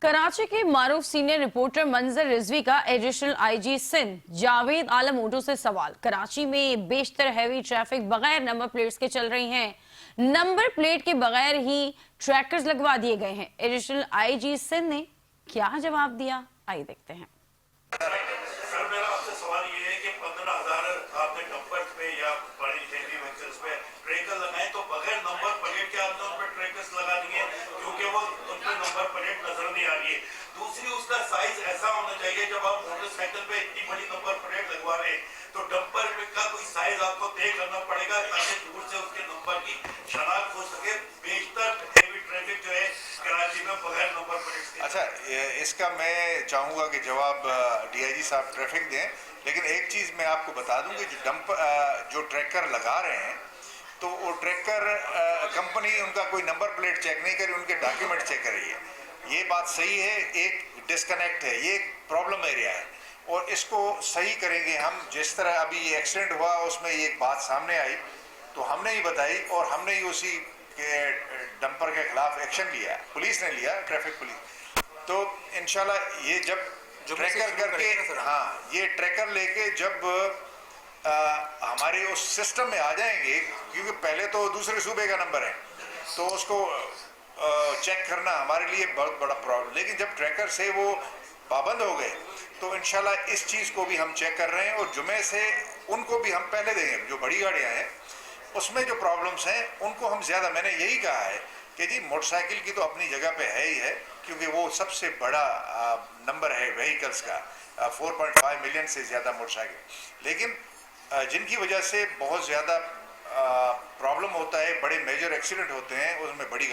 कराची के मारूफ senior reporter मंजर रिजवी का additional IG Sindh Javed Alam auto से सवाल। कराची में बेशतर हैवी ट्रैफिक बगैर नंबर प्लेट्स के चल रही हैं। नंबर प्लेट के बगैर ही ट्रैकर्स लगवा दिए गए हैं। एडिशनल आईजी सिंध ने क्या जवाब दिया, आइए देखते हैं। सर, मेरा आपसे सवाल ये है कि 15,000 आपने डंपर्स पे या बड़ी हेवी व्हीकल्स पे ट्रैकर लगाए, तो बगैर नंबर प्लेट के आपने उन पे ट्रैकर्स लगा दिए क्योंकि वो उन पे नंबर प्लेट नजर नहीं आ रही है। दूसरी, उसका साइज ऐसा होना चाहिए, जब आप मोटरसाइकिल पे इतनी बड़ी नंबर प्लेट लगवा रहे हैं तो डंपर का कोई साइज आपको तय करना पड़ेगा ताकि दूर से उसके नंबर की शनाख्त हो सके। बेशतर हेवी ट्रैफिक जो है कराची में बगैर नंबर प्लेट के। अच्छा, इसका मैं चाहूँगा कि जवाब डीआईजी साहब ट्रैफिक दें, लेकिन एक चीज़ मैं आपको बता दूं कि जो ट्रैकर लगा रहे हैं तो वो ट्रैकर कंपनी उनका कोई नंबर प्लेट चेक नहीं करी, उनके डॉक्यूमेंट चेक कर रही है। ये बात सही है, एक डिस्कनेक्ट है, ये एक प्रॉब्लम एरिया है और इसको सही करेंगे हम। जिस तरह अभी ये एक्सीडेंट हुआ उसमें ये एक बात सामने आई तो हमने ही बताई और हमने ही उसी के डंपर के खिलाफ एक्शन लिया, पुलिस ने लिया, ट्रैफिक पुलिस। तो इंशाल्लाह ये जब ट्रैकर करके, हाँ, ये ट्रैकर लेके जब हमारे उस सिस्टम में आ जाएंगे, क्योंकि पहले तो दूसरे सूबे का नंबर है तो उसको चेक करना हमारे लिए बहुत बड़ा प्रॉब्लम। लेकिन जब ट्रैकर से वो पाबंद हो गए तो इंशाल्लाह इस चीज़ को भी हम चेक कर रहे हैं और जुमे से उनको भी हम पहले देंगे। जो बड़ी गाड़ियाँ हैं उसमें जो प्रॉब्लम्स हैं उनको हम ज़्यादा, मैंने यही कहा है कि जी मोटरसाइकिल की तो अपनी जगह पे है ही है, क्योंकि वो सबसे बड़ा नंबर है व्हीकल्स का, 4.5 मिलियन से ज़्यादा मोटरसाइकिल। लेकिन जिनकी वजह से बहुत ज़्यादा प्रॉब्लम होता है, बड़े मेजर एक्सीडेंट होते हैं, उसमें बड़ी